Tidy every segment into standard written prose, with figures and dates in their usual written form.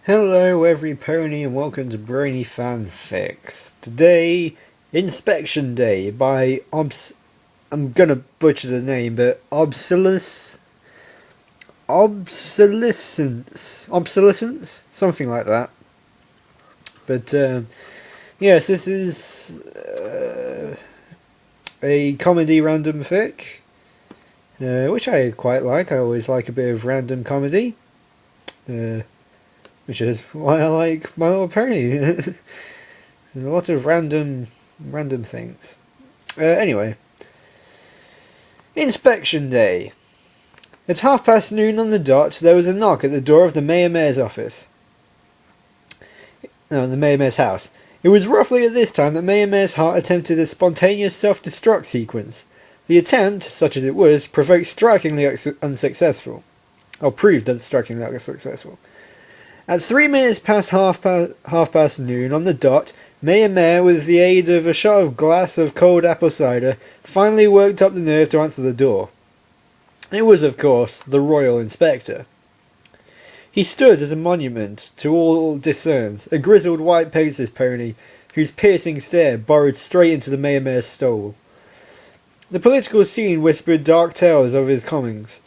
Hello every pony and welcome to Brony FanFics. Today, Inspection Day by I'm gonna butcher the name, but Obselescence? Something like that. But yes, this is a comedy random fic, which I quite like. I always like a bit of random comedy. Which is why I like My Little Pony. There's a lot of random things. Anyway, Inspection Day. At noon on the dot, there was a knock at the door of the Mayor's office. No, the Mayor's house. It was roughly at this time that Mayor's heart attempted a spontaneous self-destruct sequence. The attempt, such as it was, proved strikingly unsuccessful. Or proved strikingly unsuccessful. At 3 minutes past half past noon on the dot, Mayor, with the aid of a shot of glass of cold apple cider, finally worked up the nerve to answer the door. It was, of course, the Royal Inspector. He stood as a monument to all discerns, a grizzled white Pegasus pony, whose piercing stare burrowed straight into the Mayor's soul. The political scene whispered dark tales of his comings.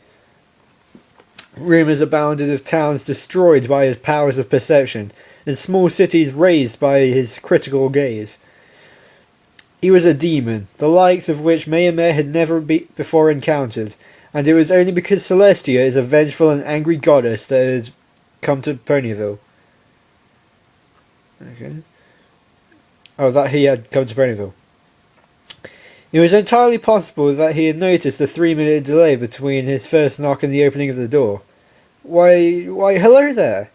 Rumours abounded of towns destroyed by his powers of perception, and small cities razed by his critical gaze. He was a demon, the likes of which Mayor had never before encountered, and it was only because Celestia is a vengeful and angry goddess that had come to Ponyville. Okay. Oh, that he had come to Ponyville. It was entirely possible that he had noticed the 3-minute delay between his first knock and the opening of the door. Why, hello there,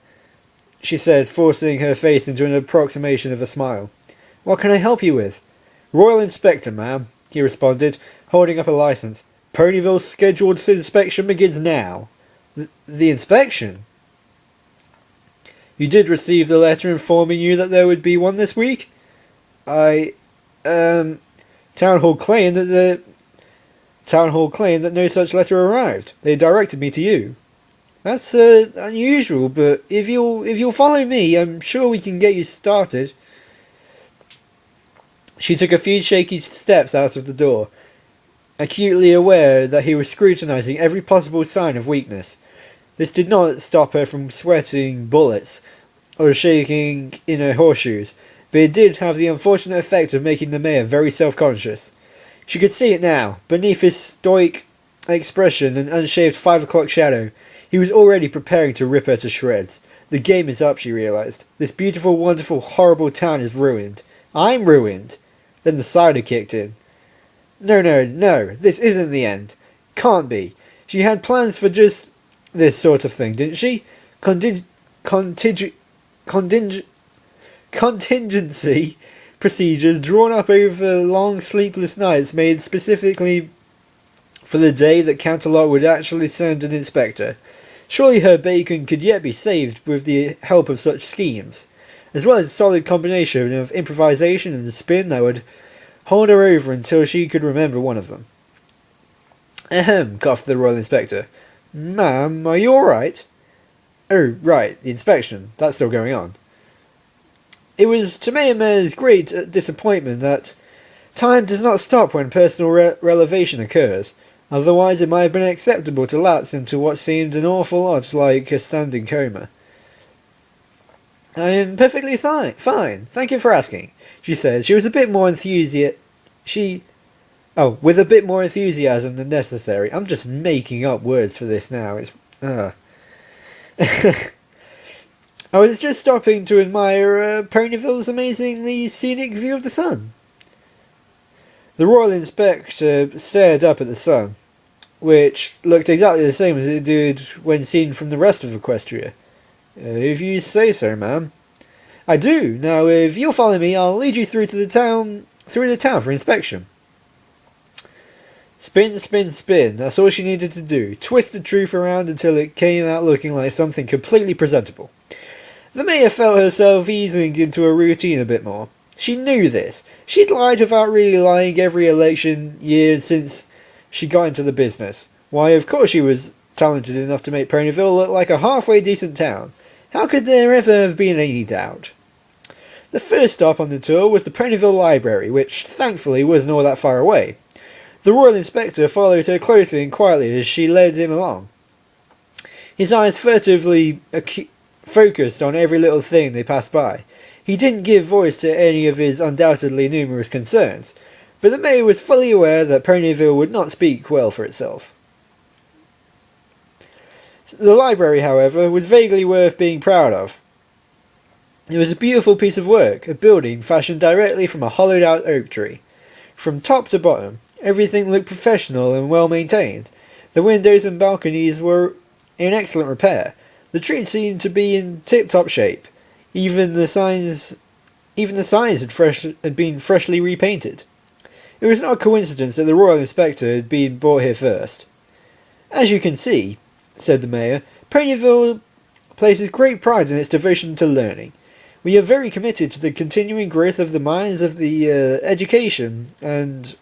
she said, forcing her face into an approximation of a smile. What can I help you with? Royal Inspector, ma'am, he responded, holding up a license. Ponyville's scheduled inspection begins now. The inspection? You did receive the letter informing you that there would be one this week? Town Hall claimed that no such letter arrived. They directed me to you. That's unusual, but if you'll follow me, I'm sure we can get you started. She took a few shaky steps out of the door, acutely aware that he was scrutinizing every possible sign of weakness. This did not stop her from sweating bullets or shaking in her horseshoes, but it did have the unfortunate effect of making the Mayor very self-conscious. She could see it now. Beneath his stoic expression and unshaved 5 o'clock shadow, he was already preparing to rip her to shreds. The game is up, she realized. This beautiful, wonderful, horrible town is ruined. I'm ruined. Then the cider kicked in. No, this isn't the end. Can't be. She had plans for just this sort of thing, didn't she? Contingency procedures drawn up over long sleepless nights made specifically for the day that Canterlot would actually send an inspector. Surely her bacon could yet be saved with the help of such schemes, as well as a solid combination of improvisation and spin that would hold her over until she could remember one of them. Ahem, coughed the Royal Inspector. Ma'am, are you alright? Oh, right, the inspection. That's still going on. It was to Mayor's great disappointment that time does not stop when personal relevation occurs. Otherwise it might have been acceptable to lapse into what seemed an awful lot like a standing coma. I am perfectly fine. Thank you for asking, she said. She was a bit more with a bit more enthusiasm than necessary. I'm just making up words for this now. I was just stopping to admire Ponyville's amazingly scenic view of the sun. The Royal Inspector stared up at the sun, which looked exactly the same as it did when seen from the rest of Equestria. If you say so, ma'am. I do. Now, if you'll follow me, I'll lead you through the town for inspection. Spin, spin, spin. That's all she needed to do. Twist the truth around until it came out looking like something completely presentable. The Mayor felt herself easing into a routine a bit more. She knew this. She'd lied without really lying every election year since she got into the business. Why, of course she was talented enough to make Ponyville look like a halfway decent town. How could there ever have been any doubt? The first stop on the tour was the Ponyville Library, which thankfully wasn't all that far away. The Royal Inspector followed her closely and quietly as she led him along. His eyes furtively focused on every little thing they passed by. He didn't give voice to any of his undoubtedly numerous concerns, but the mayor was fully aware that Ponyville would not speak well for itself. The library, however, was vaguely worth being proud of. It was a beautiful piece of work, a building fashioned directly from a hollowed-out oak tree. From top to bottom, everything looked professional and well maintained. The windows and balconies were in excellent repair. The tree seemed to be in tip-top shape. Even the signs had been freshly repainted. It was not a coincidence that the Royal Inspector had been brought here first. As you can see, said the mayor, Ponyville places great pride in its devotion to learning. We are very committed to the continuing growth of the minds of the education and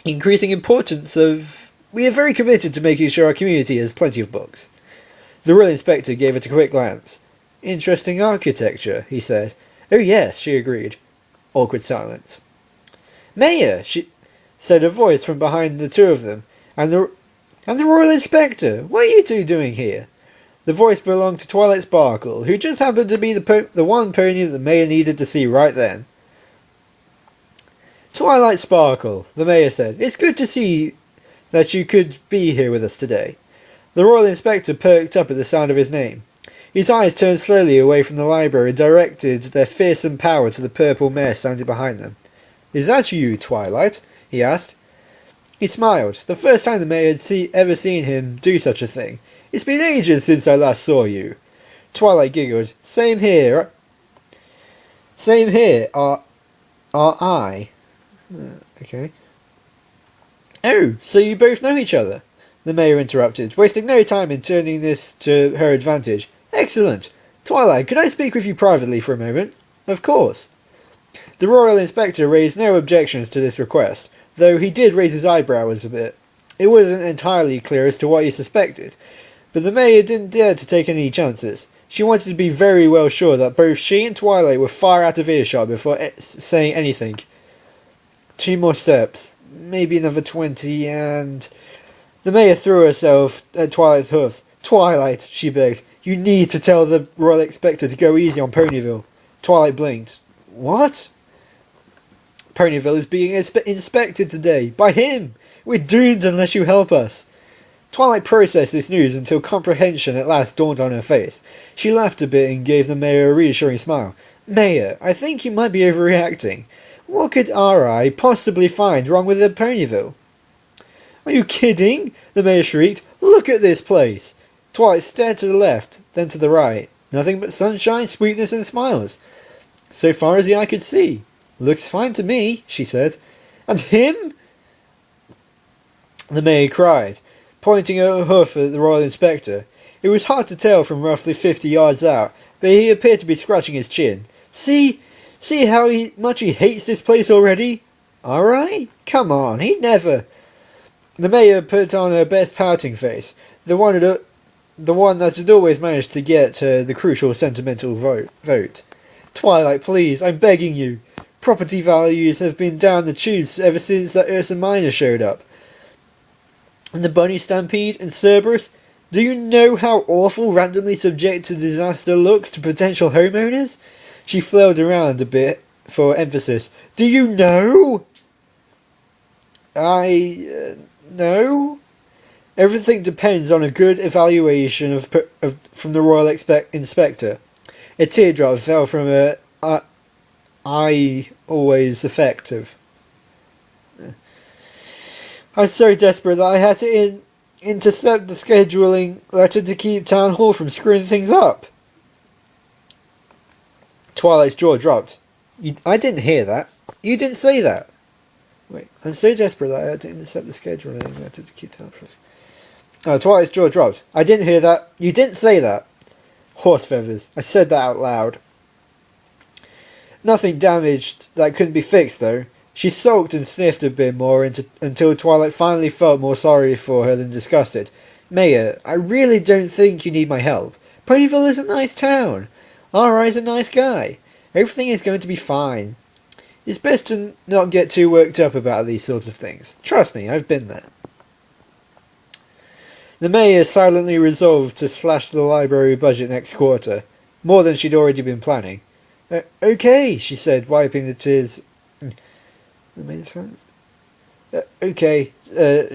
increasing importance of... We are very committed to making sure our community has plenty of books. The Royal Inspector gave it a quick glance. Interesting architecture, he said. Oh yes, she agreed. Awkward silence. Mayor, said a voice from behind the two of them. And the Royal Inspector, what are you two doing here? The voice belonged to Twilight Sparkle, who just happened to be the one pony that the mayor needed to see right then. Twilight Sparkle, the mayor said, it's good to see that you could be here with us today. The Royal Inspector perked up at the sound of his name. His eyes turned slowly away from the library and directed their fearsome power to the purple mare standing behind them. Is that you, Twilight? He asked. He smiled. The first time the mayor had ever seen him do such a thing. It's been ages since I last saw you. Twilight giggled. Same here. Same here. Are I? Okay. Oh, so you both know each other? The mayor interrupted, wasting no time in turning this to her advantage. Excellent. Twilight, could I speak with you privately for a moment? Of course. The Royal Inspector raised no objections to this request, though he did raise his eyebrows a bit. It wasn't entirely clear as to what he suspected, but the mayor didn't dare to take any chances. She wanted to be very well sure that both she and Twilight were far out of earshot before saying anything. 2 more steps, maybe another 20, and... The mayor threw herself at Twilight's hoofs. Twilight, she begged, you need to tell the Royal Inspector to go easy on Ponyville. Twilight blinked. What? Ponyville is being inspected today. By him! We're doomed unless you help us. Twilight processed this news until comprehension at last dawned on her face. She laughed a bit and gave the mayor a reassuring smile. Mayor, I think you might be overreacting. What could R.I. possibly find wrong with the Ponyville? Are you kidding? The mayor shrieked. Look at this place. Twilight stared to the left, then to the right. Nothing but sunshine, sweetness and smiles. So far as the eye could see. Looks fine to me, she said. And him? The mayor cried, pointing a hoof at the Royal Inspector. It was hard to tell from roughly 50 yards out, but he appeared to be scratching his chin. See how much he hates this place already? Alright? Come on, he'd never... The mayor put on her best pouting face, the one that had always managed to get the crucial sentimental vote. Twilight, please, I'm begging you. Property values have been down the tubes ever since that Ursa Minor showed up. And the Bunny Stampede and Cerberus? Do you know how awful randomly subject to disaster looks to potential homeowners? She flailed around a bit for emphasis. Do you know? No. Everything depends on a good evaluation from the Royal Inspector. A teardrop fell from her eye, always effective. I was so desperate that I had to intercept the scheduling letter to keep Town Hall from screwing things up. Twilight's jaw dropped. I didn't hear that. You didn't say that. Wait, I'm so desperate that I had to intercept the scheduling letter to keep Town Hall. Twilight's jaw dropped. I didn't hear that. You didn't say that. Horse feathers. I said that out loud. Nothing damaged that couldn't be fixed, though. She sulked and sniffed a bit more until Twilight finally felt more sorry for her than disgusted. Mayor, I really don't think you need my help, Ponyville is a nice town. R.I.'s a nice guy. Everything is going to be fine. It's best to not get too worked up about these sorts of things. Trust me, I've been there. The mayor silently resolved to slash the library budget next quarter, more than she'd already been planning. Okay, she said, wiping the tears. Okay,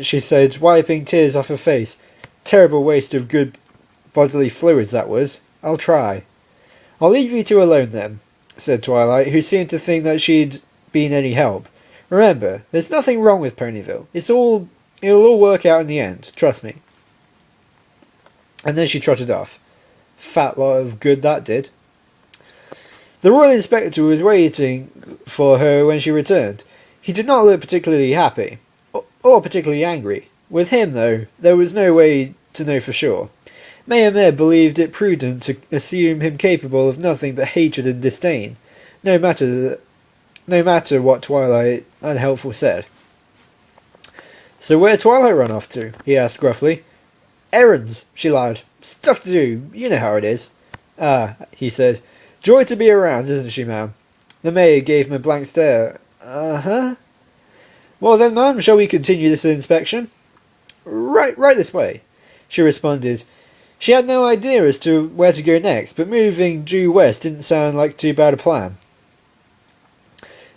she said, wiping tears off her face. Terrible waste of good bodily fluids, that was. I'll try. I'll leave you two alone then, said Twilight, who seemed to think that she'd been any help. Remember, there's nothing wrong with Ponyville. It'll all work out in the end, trust me. And then she trotted off. Fat lot of good that did. The Royal Inspector was waiting for her when she returned. He did not look particularly happy, or particularly angry. With him, though, there was no way to know for sure. Mayor believed it prudent to assume him capable of nothing but hatred and disdain, no matter what Twilight unhelpful said. So where Twilight run off to? He asked gruffly. Errands, she lied. Stuff to do, you know how it is. Ah, he said. Joy to be around, isn't she, ma'am? The mayor gave him a blank stare. Uh-huh. Well then, ma'am, shall we continue this inspection? Right this way, she responded. She had no idea as to where to go next, but moving due west didn't sound like too bad a plan.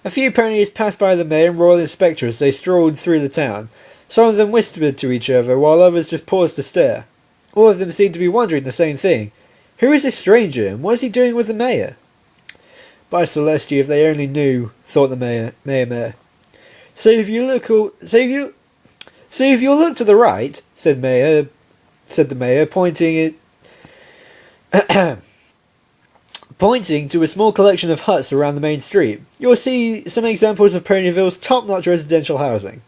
A few ponies passed by the mayor and royal inspector as they strolled through the town. Some of them whispered to each other, while others just paused to stare. All of them seemed to be wondering the same thing. Who is this stranger, and what is he doing with the mayor? By Celestia, if they only knew, thought the mayor. So if you look to the right, said the mayor, pointing to a small collection of huts around the main street, you'll see some examples of Ponyville's top-notch residential housing.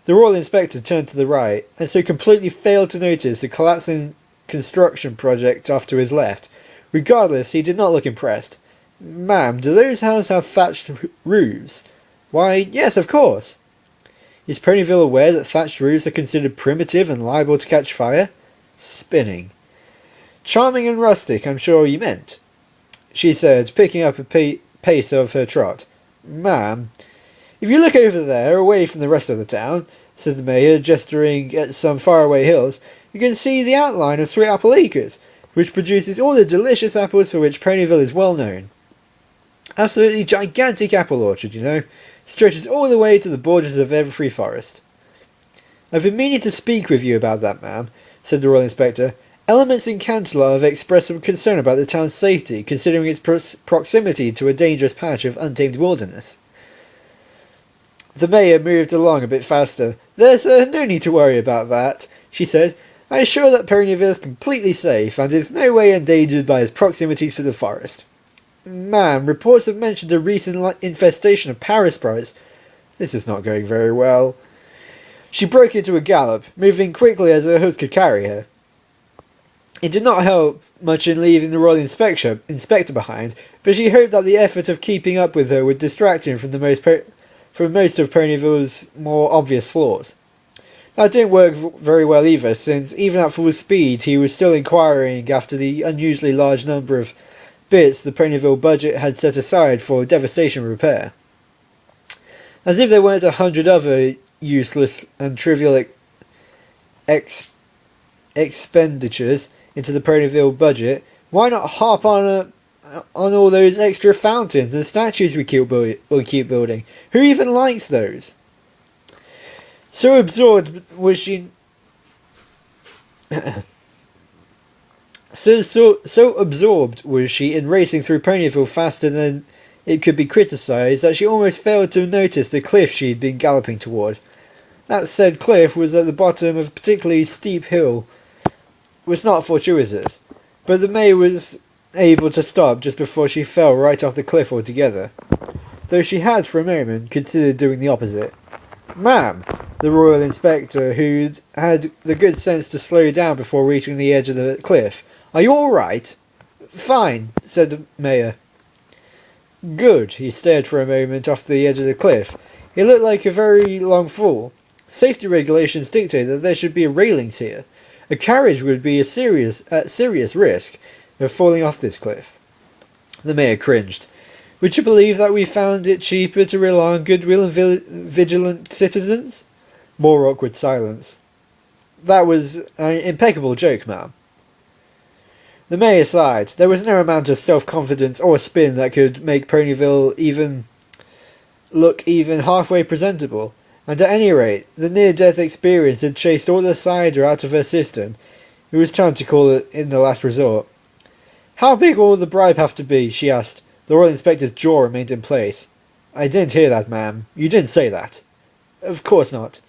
The Royal Inspector turned to the right, and so completely failed to notice the collapsing construction project off to his left. Regardless, he did not look impressed. Ma'am, do those houses have thatched roofs? Why, yes, of course. Is Ponyville aware that thatched roofs are considered primitive and liable to catch fire? Spinning. Charming and rustic, I'm sure you meant, she said, picking up a pace of her trot. Ma'am, if you look over there, away from the rest of the town, said the mayor, gesturing at some faraway hills, you can see the outline of Sweet Apple Acres, which produces all the delicious apples for which Ponyville is well known. Absolutely gigantic apple orchard, you know. Stretches all the way to the borders of Everfree Forest. I've been meaning to speak with you about that, ma'am, said the Royal Inspector. Elements in Canterlot have expressed some concern about the town's safety, considering its proximity to a dangerous patch of untamed wilderness. The mayor moved along a bit faster. There's no need to worry about that, she said. I assure that Ponyville is completely safe, and is no way endangered by its proximity to the forest. Ma'am, reports have mentioned a recent infestation of parasprites. This is not going very well. She broke into a gallop, moving quickly as her hooves could carry her. It did not help much in leaving the Royal Inspector behind, but she hoped that the effort of keeping up with her would distract him from most of Ponyville's more obvious flaws. That didn't work very well either, since even at full speed he was still inquiring after the unusually large number of bits the Ponyville budget had set aside for devastation repair. As if there weren't 100 other useless and trivial expenditures into the Ponyville budget, why not hop on all those extra fountains and statues we keep building? Who even likes those? So absorbed was she So absorbed was she in racing through Ponyville faster than it could be criticised that she almost failed to notice the cliff she'd been galloping toward. That said cliff was at the bottom of a particularly steep hill, was not fortuitous, but the maid was able to stop just before she fell right off the cliff altogether, though she had for a moment considered doing the opposite. Ma'am, the Royal Inspector, who'd had the good sense to slow down before reaching the edge of the cliff. Are you all right? Fine, said the mayor. Good. He stared for a moment off the edge of the cliff. It looked like a very long fall. Safety regulations dictate that there should be railings here. A carriage would be at serious risk. of falling off this cliff. The mayor cringed. Would you believe that we found it cheaper to rely on goodwill and vigilant citizens? More awkward silence. That was an impeccable joke, ma'am. The mayor sighed. There was no amount of self-confidence or spin that could make Ponyville look even halfway presentable, and at any rate, the near-death experience had chased all the cider out of her system. It was time to call it in the last resort. How big will the bribe have to be? She asked. The Royal Inspector's jaw remained in place. I didn't hear that, ma'am. You didn't say that. Of course not.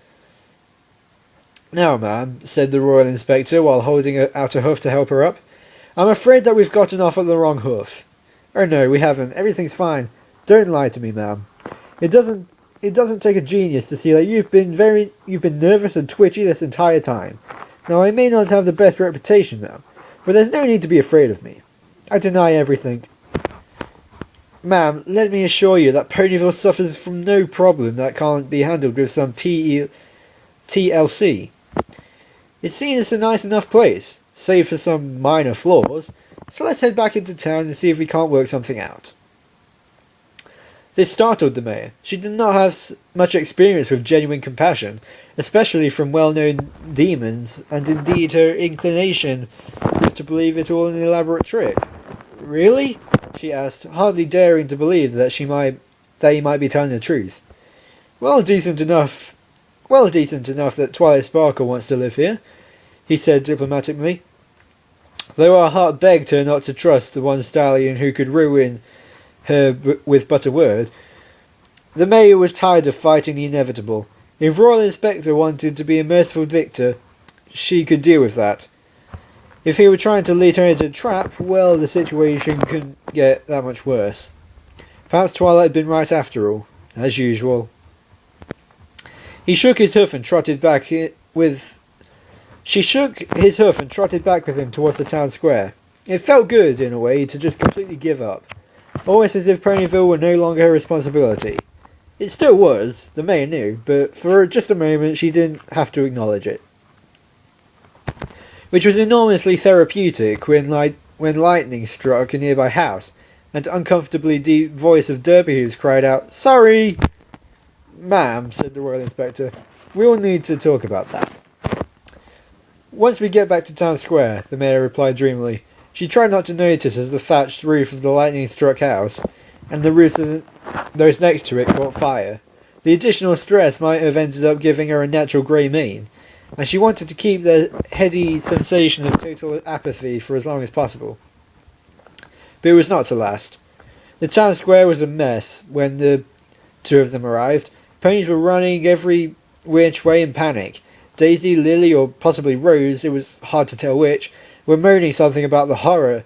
Now, ma'am, said the Royal Inspector while holding out a hoof to help her up, I'm afraid that we've gotten off at the wrong hoof. Oh no, we haven't. Everything's fine. Don't lie to me, ma'am. It doesn't take a genius to see that you've been nervous and twitchy this entire time. Now, I may not have the best reputation, ma'am, but there's no need to be afraid of me. I deny everything. Ma'am, let me assure you that Ponyville suffers from no problem that can't be handled with some TLC. It seems a nice enough place, save for some minor flaws, so let's head back into town and see if we can't work something out. This startled the mayor. She did not have much experience with genuine compassion, especially from well-known demons, and indeed her inclination was to believe it all an elaborate trick. Really? She asked, hardly daring to believe that he might be telling the truth. Well, decent enough that Twilight Sparkle wants to live here, he said diplomatically. Though our heart begged her not to trust the one stallion who could ruin her with but a word, the mayor was tired of fighting the inevitable. If Royal Inspector wanted to be a merciful victor, she could deal with that. If he were trying to lead her into a trap, well, the situation couldn't get that much worse. Perhaps Twilight had been right after all, as usual. He shook his hoof and trotted back with... She shook his hoof and trotted back with him towards the town square. It felt good, in a way, to just completely give up. Almost as if Ponyville were no longer her responsibility. It still was, the mayor knew, but for just a moment she didn't have to acknowledge it. Which was enormously therapeutic when lightning struck a nearby house, and uncomfortably deep voice of Derbyhooves cried out, Sorry! Ma'am, said the Royal Inspector, we'll need to talk about that. Once we get back to town square, the mayor replied dreamily. She tried not to notice as the thatched roof of the lightning-struck house, and the roofs of those next to it caught fire. The additional stress might have ended up giving her a natural grey mane, and she wanted to keep the heady sensation of total apathy for as long as possible. But it was not to last. The town square was a mess when the two of them arrived. Ponies were running every which way in panic. Daisy, Lily, or possibly Rose, it was hard to tell which, were moaning something about the horror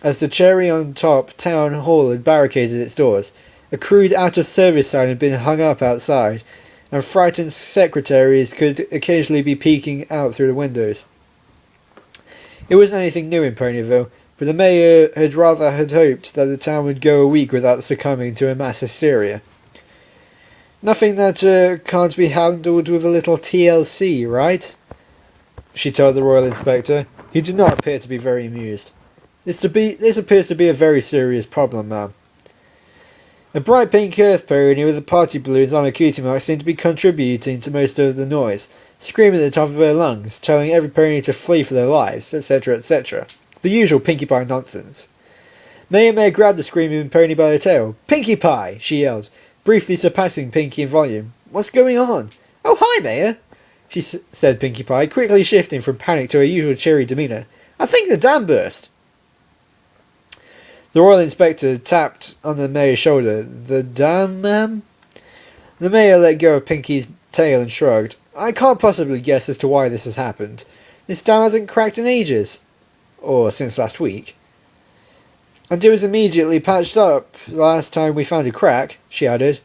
as the cherry on top town hall had barricaded its doors. A crude out-of-service sign had been hung up outside, and frightened secretaries could occasionally be peeking out through the windows. It wasn't anything new in Ponyville, but the mayor had rather hoped that the town would go a week without succumbing to a mass hysteria. Nothing that can't be handled with a little TLC, right? She told the Royal Inspector. He did not appear to be very amused. This appears to be a very serious problem, ma'am. A bright pink earth pony with the party balloons on her cutie mark seemed to be contributing to most of the noise, screaming at the top of her lungs, telling every pony to flee for their lives, etc., etc. The usual Pinkie Pie nonsense. Mayor grabbed the screaming pony by the tail. Pinkie Pie! She yelled, briefly surpassing Pinkie in volume. What's going on? Oh, hi, Mayor! She said Pinkie Pie, quickly shifting from panic to her usual cheery demeanour. I think the dam burst. The Royal Inspector tapped on the mayor's shoulder. The dam, ma'am? The mayor let go of Pinkie's tail and shrugged. I can't possibly guess as to why this has happened. This dam hasn't cracked in ages. Or since last week. And it was immediately patched up the last time we found a crack, she added.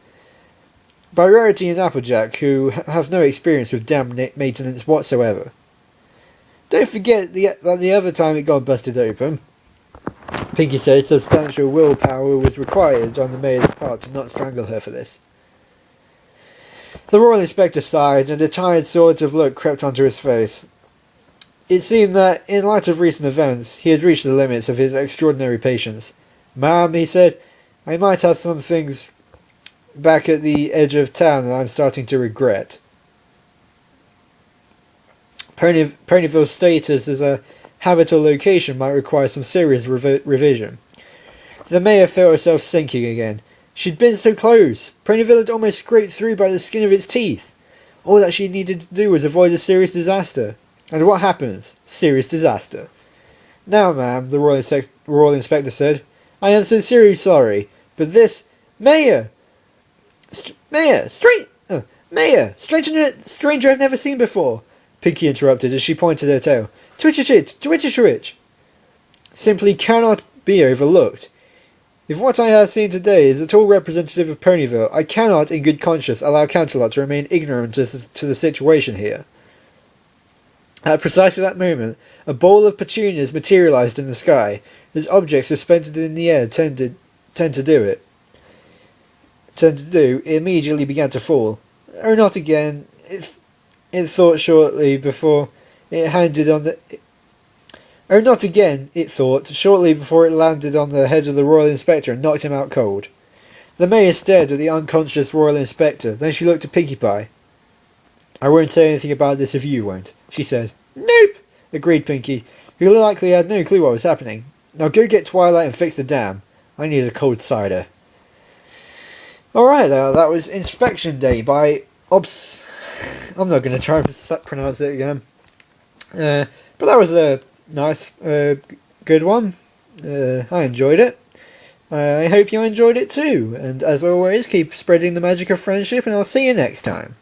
By Rarity and Applejack, who have no experience with dam maintenance whatsoever. Don't forget that the other time it got busted open, Pinkie said substantial willpower was required on the mayor's part to not strangle her for this. The Royal Inspector sighed, and a tired sort of look crept onto his face. It seemed that, in light of recent events, he had reached the limits of his extraordinary patience. "Ma'am," he said, "I might have some things back at the edge of town that I'm starting to regret." Ponyville's status as a habitable location might require some serious revision. The mayor felt herself sinking again. She'd been so close. Ponyville had almost scraped through by the skin of its teeth. All that she needed to do was avoid a serious disaster. And what happens? Serious disaster. "Now, ma'am," the Royal Inspector said, "I am sincerely sorry, but this... Mayor! Mayor! Stranger I've never seen before," Pinky interrupted as she pointed her tail. Twitch! Simply cannot be overlooked. If what I have seen today is at all representative of Ponyville, I cannot, in good conscience, allow Canterlot to remain ignorant to the situation here." At precisely that moment, a bowl of petunias materialized in the sky, as objects suspended in the air tend to do, it immediately began to fall. "Oh, not again," it thought shortly before it landed on the... "Oh, not again," it thought, shortly before it landed on the head of the Royal Inspector and knocked him out cold. The mayor stared at the unconscious Royal Inspector, then she looked at Pinkie Pie. "I won't say anything about this if you won't," she said. "Nope," agreed Pinkie, who likely had no clue what was happening. "Now go get Twilight and fix the dam. I need a cold cider." Alright, that was Inspection Day by I'm not going to try and pronounce it again. But that was a nice, good one. I enjoyed it. I hope you enjoyed it too. And as always, keep spreading the magic of friendship, and I'll see you next time.